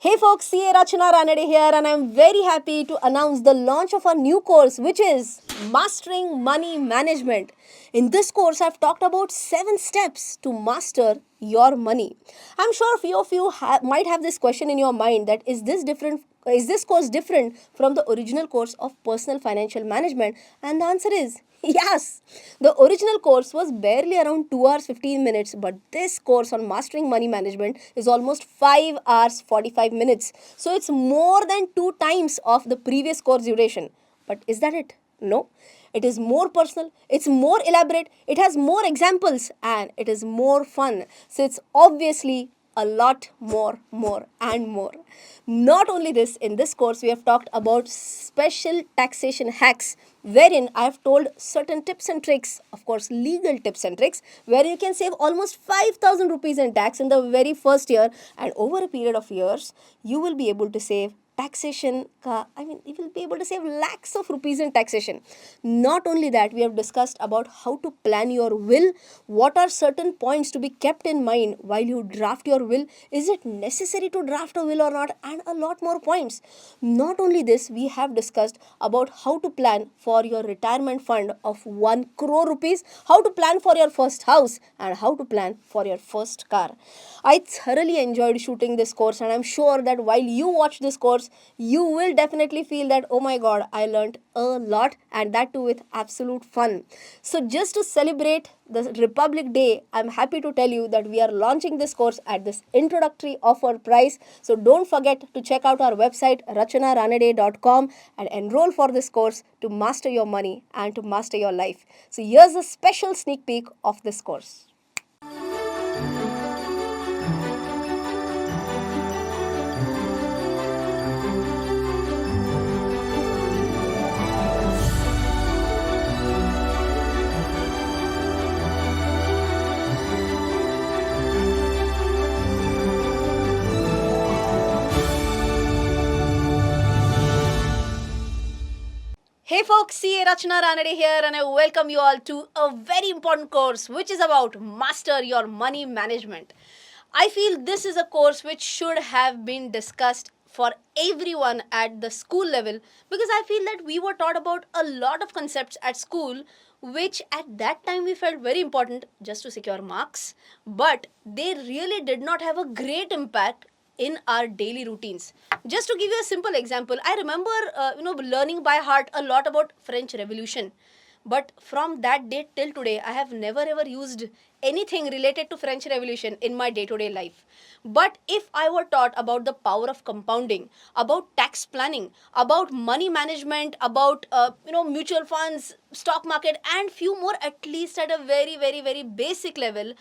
Hey folks, Rachana Ranade here, and I'm very happy to announce the launch of a new course which is Mastering Money Management. In this course, I've talked about 7 steps to master your money. I'm sure a few of you might have this question in your mind that is this course different from the original course of personal financial management? And the answer is yes. The original course was barely around 2 hours 15 minutes, but this course on mastering money management is almost 5 hours 45 minutes. So it's more than 2 times of the previous course duration. But is that it? No. It is more personal, it's more elaborate, it has more examples, and it is more fun. So it's obviously a lot more. Not only this, in this course we have talked about special taxation hacks wherein I have told certain tips and tricks, of course legal tips and tricks, where you can save almost 5,000 rupees in tax in the very first year, and over a period of years you will be able to save you will be able to save lakhs of rupees in taxation. Not only that, we have discussed about how to plan your will, what are certain points to be kept in mind while you draft your will, is it necessary to draft a will or not, and a lot more points. Not only this, we have discussed about how to plan for your retirement fund of 1 crore rupees, how to plan for your first house, and how to plan for your first car. I thoroughly enjoyed shooting this course, and I'm sure that while you watch this course, you will definitely feel that, oh my god, I learned a lot, and that too with absolute fun. So just to celebrate the Republic Day, I'm happy to tell you that we are launching this course at this introductory offer price. So don't forget to check out our website rachanaranade.com and enroll for this course to master your money and to master your life. So here's a special sneak peek of this course. Hey folks, Rachana Ranade here, and I welcome you all to a very important course which is about master your money management. I feel this is a course which should have been discussed for everyone at the school level, because I feel that we were taught about a lot of concepts at school which at that time we felt very important just to secure marks, but they really did not have a great impact in our daily routines. Just to give you a simple example, I remember learning by heart a lot about French Revolution, but from that date till today I have never ever used anything related to French Revolution in my day-to-day life. But if I were taught about the power of compounding, about tax planning, about money management, about mutual funds, stock market, and few more, at least at a very basic level,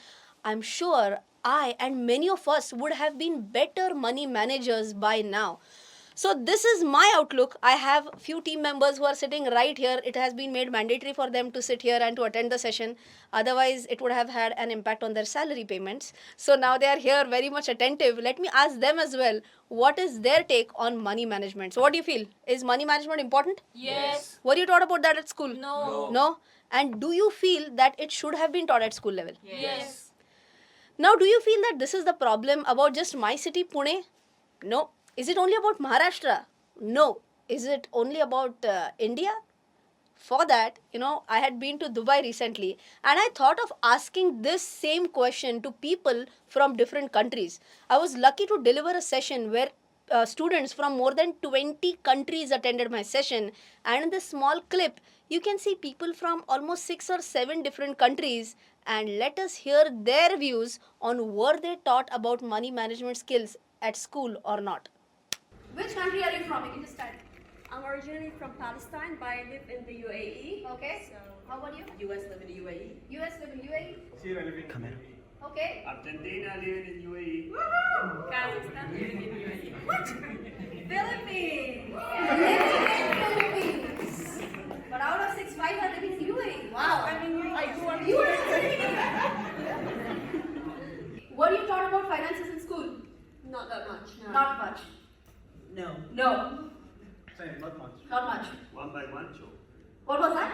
I'm sure I and many of us would have been better money managers by now. So this is my outlook. I have few team members who are sitting right here. It has been made mandatory for them to sit here and to attend the session. Otherwise, it would have had an impact on their salary payments. So now they are here very much attentive. Let me ask them as well, what is their take on money management? So what do you feel? Is money management important? Yes. Were you taught about that at school? No. No? And do you feel that it should have been taught at school level? Yes. Now, do you feel that this is the problem about just my city, Pune? No. Is it only about Maharashtra? No. Is it only about India? For that, I had been to Dubai recently, and I thought of asking this same question to people from different countries. I was lucky to deliver a session where students from more than 20 countries attended my session, and in this small clip you can see people from almost 6 or 7 different countries, and let us hear their views on were they taught about money management skills at school or not. Which country are you from? You can just start. I'm originally from Palestine, but I live in the UAE. Okay. So, How about you? US live in the UAE. US live in UAE? Syria live in UAE. Okay. Argentina live in UAE. Kazakhstan live in UAE. Philippines. Philippines. But out of 6, 5 are living in UAE. Wow. I mean, I grew up You are Were you taught about finances in school? Not that much. No. Not much. No. No. Same, not much. Not much. One by one, two. What was that?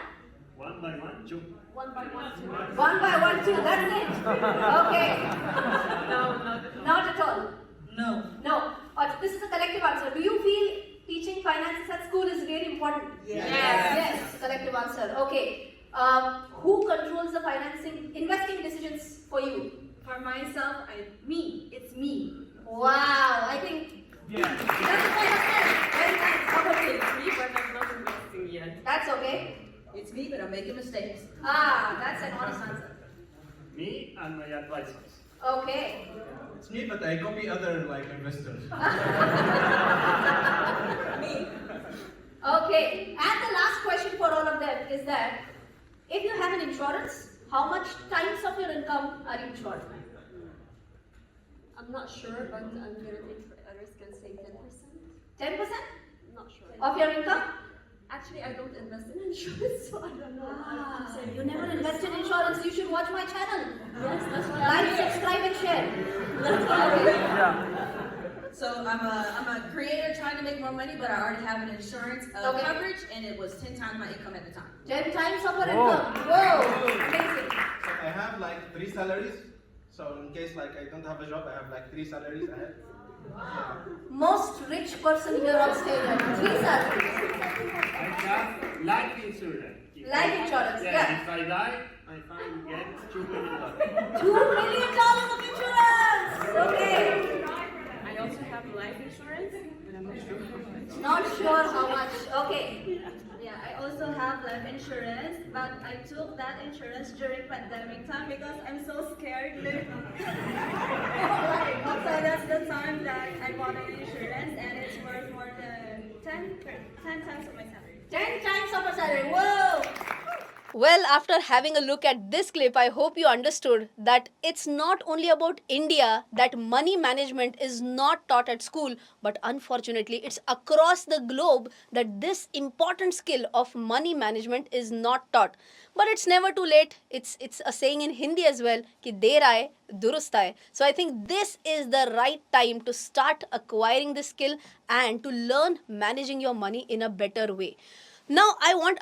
One by one, two. One by one. Two. 1 by 1, 2. That's it. Okay. No, not at all. Not at all. No. No. this is a collective answer. Do you feel teaching finances at school is really important? Yes. Yes. Collective answer. Okay. Who controls the financing, investing decisions for you? For myself, me. It's me. Wow. I think that's a kind of sense. Very nice. How about you? It's me, but I'm not investing yet. That's okay. It's me, but I'm making mistakes. That's an honest answer. Me and my advisors. Okay. It's me, but I copy other like investors. Me. Okay. And the last question for all of them is that if you have an insurance, how much times of your income are you insured? I'm not sure, but I'm gonna take a risk and say 10%. 10% Not sure. of your income? Actually, I don't invest in insurance, so I don't know. You never invest in insurance. You should watch my channel. Yes, that's what Like, subscribe, and share. So I'm a creator trying to make more money, but I already have an insurance Okay. coverage, and it was 10 times my income at the time. 10 times of your income. Whoa. Amazing. So I have like 3 salaries. So in case like I don't have a job, I have like 3 salaries ahead. Most rich person here on stage. 3 salaries. I have life insurance. Life insurance, yeah. If I die, I find get $2 million. $2 million of insurance. Okay. I also have life insurance, but I'm not sure. Not sure how much. Okay. Yeah, I also have life insurance, but I took that insurance during pandemic time because I'm so scared. So that's the time that I bought an insurance, and it's worth more than 10 times of my salary. 10 times of a salary. Whoa! Well, after having a look at this clip, I hope you understood that it's not only about India that money management is not taught at school, but unfortunately, it's across the globe that this important skill of money management is not taught. But it's never too late. It's a saying in Hindi as well, ki der aaye, durust aaye. So I think this is the right time to start acquiring this skill and to learn managing your money in a better way. Now, I want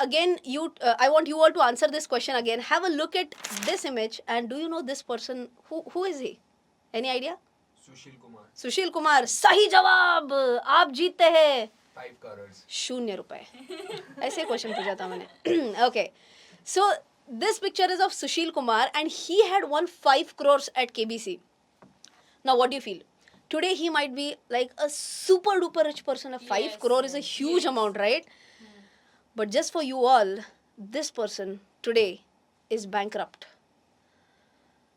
you all to answer this question again. Have a look at this image, and do you know this person? Who is he? Any idea? Sushil Kumar Sushil Kumar. सही जवाब. आप जीतते हैं 5 crores 0 रुपए. ऐसे question पूछा था मैंने. Okay. So this picture is of Sushil Kumar, and he had won 5 crores at KBC. Now, what do you feel? Today he might be like a super duper rich person. A 5 crore is a huge amount, right? But just for you all, this person today is bankrupt.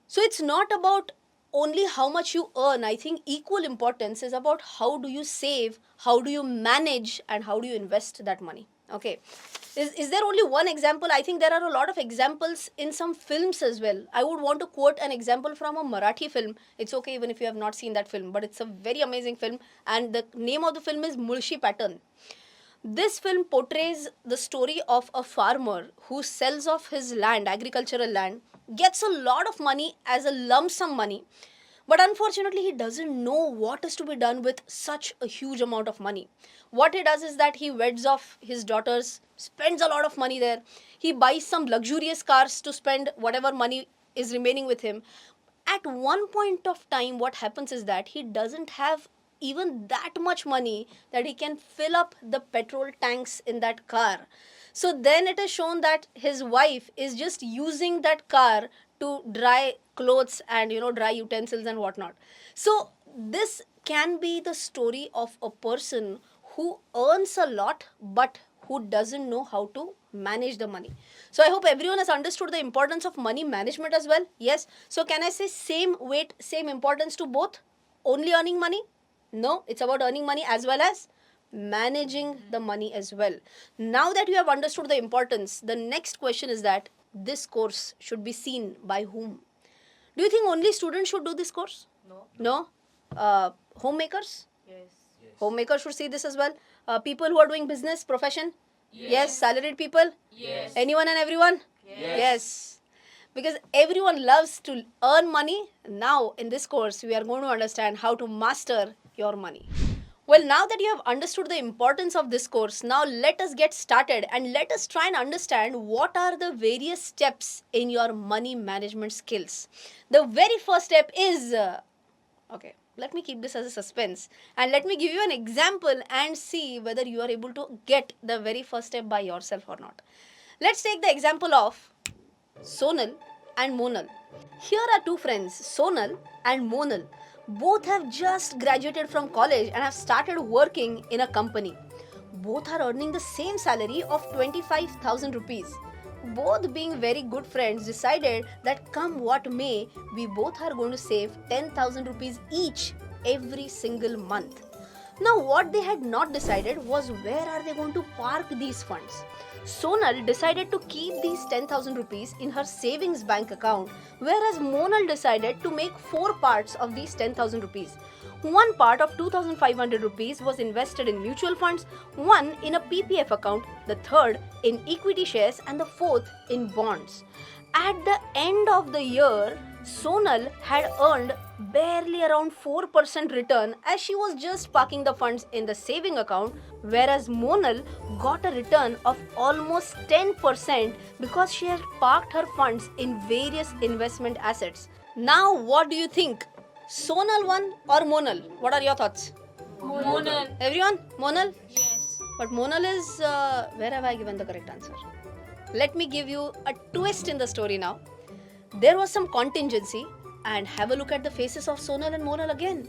So it's not about only how much you earn. I think equal importance is about how do you save, how do you manage, and how do you invest that money. Okay. Is there only one example? I think there are a lot of examples in some films as well. I would want to quote an example from a Marathi film. It's okay even if you have not seen that film, but it's a very amazing film. And the name of the film is Mulshi Pattern. This film portrays the story of a farmer who sells off his land, agricultural land, gets a lot of money as a lump sum money, but unfortunately he doesn't know what is to be done with such a huge amount of money. What he does is that he weds off his daughters, spends a lot of money there, he buys some luxurious cars to spend whatever money is remaining with him. At one point of time, what happens is that he doesn't have even that much money that he can fill up the petrol tanks in that car. So then it is shown that his wife is just using that car to dry clothes and dry utensils and whatnot. So this can be the story of a person who earns a lot but who doesn't know how to manage the money. So I hope everyone has understood the importance of money management as well. Yes. So can I say same weight, same importance to both? Only earning money? No, it's about earning money as well as managing the money as well. Now that you have understood the importance, the next question is that this course should be seen by whom? Do you think only students should do this course? No. No? Homemakers? Yes. Homemakers should see this as well. People who are doing business, profession? Yes. Salaried people? Yes. Anyone and everyone? Yes. Because everyone loves to earn money. Now, in this course, we are going to understand how to master your money. Well, now that you have understood the importance of this course, now let us get started and let us try and understand what are the various steps in your money management skills. The very first step is, Let me keep this as a suspense and let me give you an example and see whether you are able to get the very first step by yourself or not. Let's take the example of Sonal and Monal. Here are two friends, Sonal and Monal. Both have just graduated from college and have started working in a company. Both are earning the same salary of 25,000 rupees. Both, being very good friends, decided that come what may, we both are going to save 10,000 rupees each every single month. Now, what they had not decided was where are they going to park these funds. Sonal decided to keep these 10,000 rupees in her savings bank account, whereas Monal decided to make four parts of these 10,000 rupees. One part of 2,500 rupees was invested in mutual funds, one in a PPF account, the third in equity shares, and the fourth in bonds. At the end of the year, Sonal had earned barely around 4% return as she was just parking the funds in the saving account, whereas Monal got a return of almost 10% because she had parked her funds in various investment assets. Now, what do you think? Sonal won or Monal? What are your thoughts? Monal. Everyone? Monal? Yes. But Monal is. Where have I given the correct answer? Let me give you a twist in the story now. There was some contingency, and have a look at the faces of Sonal and Monal again.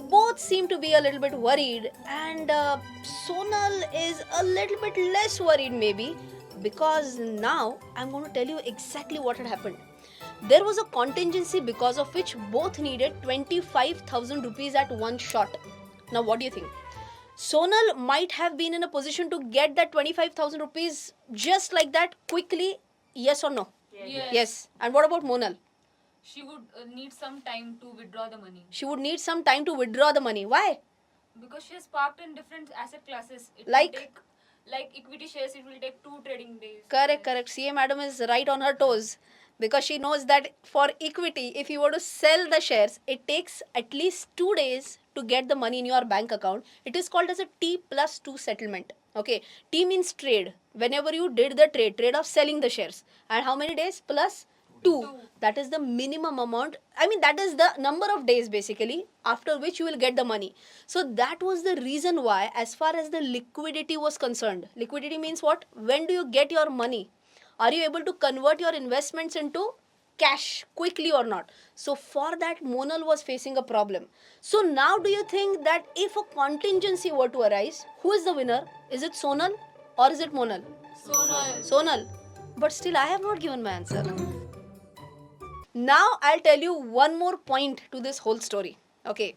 Both seem to be a little bit worried, and Sonal is a little bit less worried, maybe, because now I'm going to tell you exactly what had happened. There was a contingency because of which both needed 25,000 rupees at one shot. Now, what do you think? Sonal might have been in a position to get that 25,000 rupees just like that quickly, yes or no? Yes. And what about Monal? She would need some time to withdraw the money She would need some time to withdraw the money. Why? because she has parked in different asset classes. It Like? will take, like equity shares, it will take 2 trading days. Correct. CA madam is right on her toes because she knows that for equity, if you were to sell the shares, it takes at least 2 days to get the money in your bank account. It is called as a T+2 settlement. Okay, T means trade. Whenever you did the trade of selling the shares, and how many days? Plus 2. That is the minimum amount. I mean, that is the number of days basically after which you will get the money. So that was the reason why, as far as the liquidity was concerned, liquidity means what? When do you get your money? Are you able to convert your investments into cash quickly or not? So for that, Monal was facing a problem. So now do you think that if a contingency were to arise, who is the winner? Is it Sonal or is it Monal? Sonal. But still I have not given my answer. Now I'll tell you one more point to this whole story. Okay.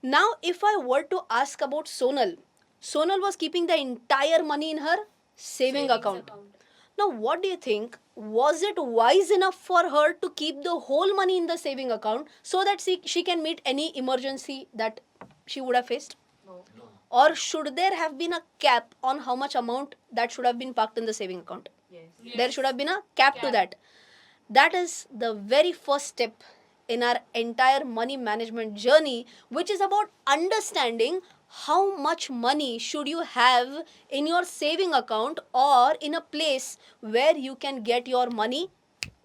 Now if I were to ask about Sonal, Sonal was keeping the entire money in her saving account. Now what do you think? Was it wise enough for her to keep the whole money in the saving account so that she can meet any emergency that she would have faced? No. Or should there have been a cap on how much amount that should have been parked in the saving account? Yes. There should have been a cap to that. That is the very first step in our entire money management journey, which is about understanding how much money should you have in your saving account or in a place where you can get your money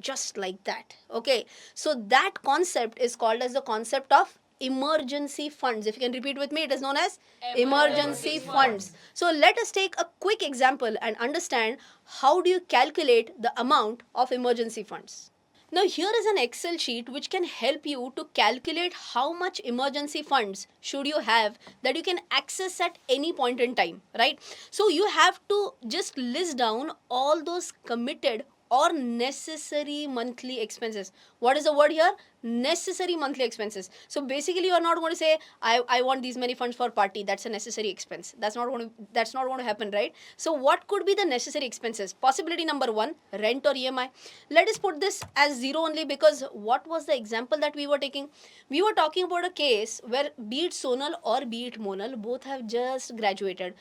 just like that. Okay, so that concept is called as the concept of emergency funds. If you can repeat with me, it is known as emergency funds. So let us take a quick example and understand how do you calculate the amount of emergency funds. Now here is an Excel sheet which can help you to calculate how much emergency funds should you have that you can access at any point in time, right? So you have to just list down all those committed or necessary monthly expenses. What is the word here? Necessary monthly expenses. So basically you are not going to say I want these many funds for party. That's a necessary expense. That's not going to happen, right? So what could be the necessary expenses? Possibility number 1, rent or EMI. Let us put this as 0 only because what was the example that we were taking? We were talking about a case where be it Sonal or be it Monal, both have just graduated.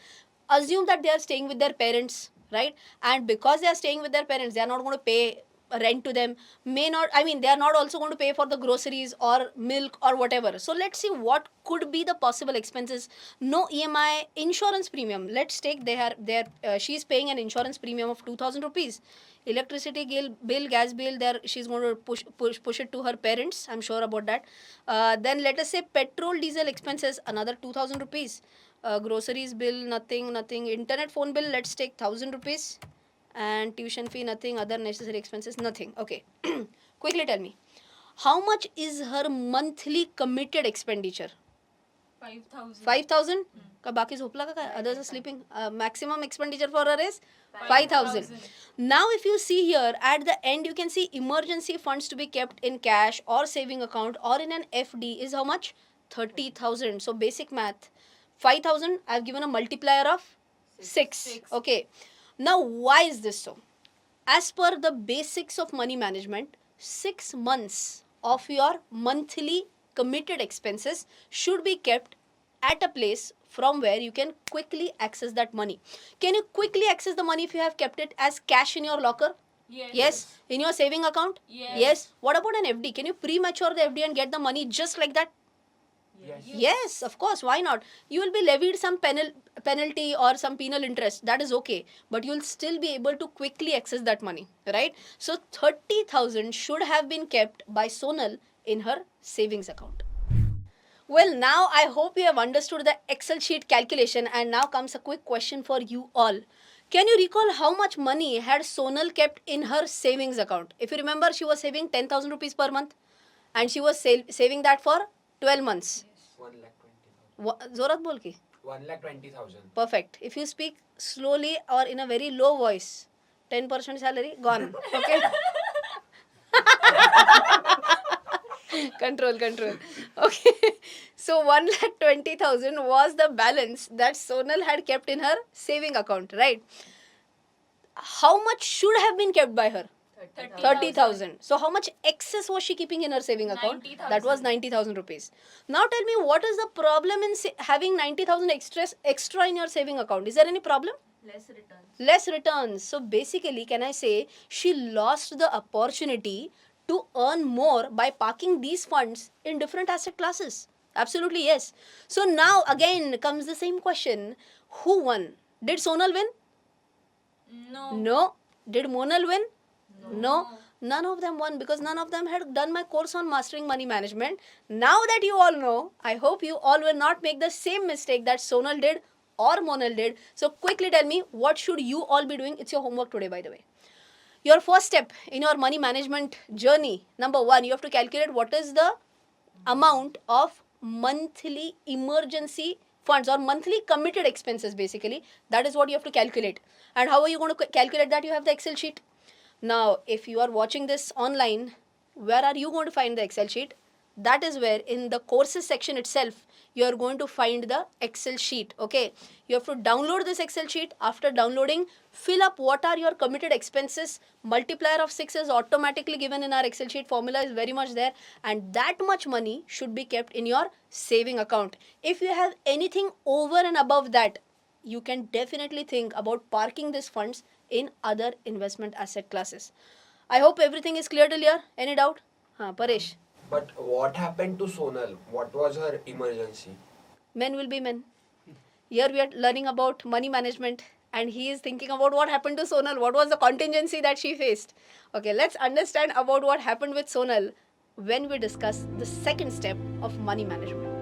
Assume that they are staying with their parents, right? And because they are staying with their parents, they are not going to pay rent to them, may not, I mean, they are not also going to pay for the groceries or milk or whatever. So let's see what could be the possible expenses. No EMI, insurance premium. Let's take she's paying an insurance premium of 2,000 rupees. Electricity bill, gas bill, there she's going to push it to her parents. I'm sure about that. Then let us say petrol, diesel expenses, another 2,000 rupees. Groceries bill, nothing. Internet, phone bill, let's take 1,000 rupees. And tuition fee, nothing. Other necessary expenses, nothing. Okay. Quickly tell me, how much is her monthly committed expenditure? 5,000. 5,000? का बाकी झोपला का काय? Others are sleeping. Maximum expenditure for her is 5,000. Now if you see here, at the end you can see emergency funds to be kept in cash or saving account or in an FD is how much? 30,000. So basic math. 5,000, I've given a multiplier of 6. Okay. Now why is this so? As per the basics of money management, 6 months of your monthly committed expenses should be kept at a place from where you can quickly access that money. Can you quickly access the money if you have kept it as cash in your locker? Yes. Yes. In your saving account? Yes. What about an FD? Can you premature the FD and get the money just like that? Yes, of course. Why not? You will be levied some penalty or some penal interest. That is okay. But you will still be able to quickly access that money. Right? So 30,000 should have been kept by Sonal in her savings account. Well, now I hope you have understood the Excel sheet calculation, and now comes a quick question for you all. Can you recall how much money had Sonal kept in her savings account? If you remember, she was saving 10,000 rupees per month and she was saving that for 12 months. 1,20,000. Zorat bol ki. 1,20,000. Perfect. If you speak slowly or in a very low voice, 10% salary gone. Okay. Control. Okay. So 1,20,000 was the balance that Sonal had kept in her saving account, right? How much should have been kept by her? 30,000. So how much excess was she keeping in her saving account? 90,000. That was 90,000 rupees. Now tell me, what is the problem in having 90,000 extra in your saving account? Is there any problem? Less returns. So basically, can I say she lost the opportunity to earn more by parking these funds in different asset classes? Absolutely yes. So now again comes the same question. Who won? Did Sonal win? No. Did Monal win? No. None of them won because none of them had done my course on mastering money management. Now that you all know, I hope you all will not make the same mistake that Sonal did or Monal did. So quickly tell me, what should you all be doing? It's your homework today, by the way. Your first step in your money management journey, number 1, you have to calculate what is the amount of monthly emergency funds or monthly committed expenses basically. That is what you have to calculate. And how are you going to calculate that? You have the Excel sheet. Now, if you are watching this online, where are you going to find the Excel sheet? That is where in the courses section itself, you are going to find the Excel sheet. Okay, you have to download this Excel sheet. After downloading, fill up what are your committed expenses. Multiplier of 6 is automatically given in our Excel sheet. Formula is very much there, and that much money should be kept in your saving account. If you have anything over and above that, you can definitely think about parking these funds in other investment asset classes. I hope everything is clear till here. Any doubt? Paresh. But what happened to Sonal? What was her emergency? Men will be men. Here we are learning about money management, and he is thinking about what happened to Sonal. What was the contingency that she faced? Okay, let's understand about what happened with Sonal when we discuss the second step of money management.